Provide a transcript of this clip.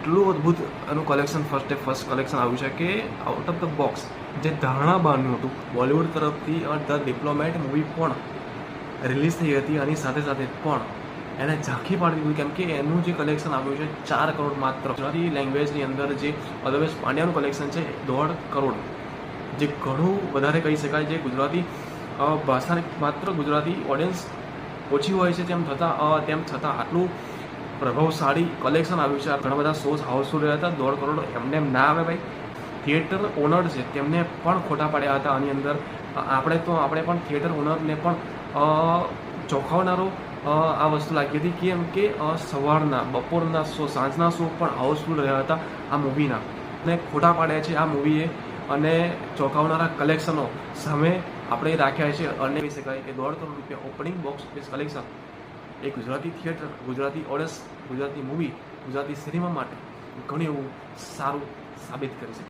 એટલું અદ્ભુત એનું કલેક્શન ફર્સ્ટ કલેક્શન આવ્યું છે કે આઉટ ઓફ ધ બોક્સ જે ધારણા બહારનું હતું. બોલિવૂડ તરફથી ધ ડિપ્લોમેટ મૂવી પણ રિલીઝ થઈ હતી અને સાથે સાથે પણ એને ઝાંખી પાડી દીધું, કેમ કે એનું જે કલેક્શન આવ્યું છે 4 કરોડ માત્ર. ગુજરાતી લેંગ્વેજની અંદર જે અદરવાઇઝ પાંડ્યાનું કલેક્શન છે 1.5 કરોડ, જે ઘણું વધારે કહી શકાય. જે ગુજરાતી ભાષાની માત્ર ગુજરાતી ઓડિયન્સ ઓછી હોય છે તેમ છતાં આટલું પ્રભાવશાળી કલેક્શન આવ્યું છે. ઘણા બધા શોઝ હાઉસફુલ રહ્યા હતા. 1.5 કરોડ એમને એમ ના આવે ભાઈ. થિયેટર ઓનર છે તેમને પણ ખોટા પાડ્યા હતા આની અંદર. આપણે પણ થિયેટર ઓનરને પણ ચોંકાવનારો આ વસ્તુ લાગી હતી, કેમ કે સવારના બપોરના શો સાંજના શો પણ હાઉસફુલ રહ્યા હતા આ મૂવીના, ને ખોટા પાડ્યા છે આ મૂવીએ. અને ચોંકાવનારા કલેક્શનો સામે આપણે રાખ્યા છે અને કહી શકાય કે 1.5 કરોડ રૂપિયા ઓપનિંગ બોક્સ ઓફિસ કલેક્શન એ Gujarati theatre, Gujarati audience, Gujarati movie, Gujarati cinema માટે ઘણું એવું સારું સાબિત કરી શકે.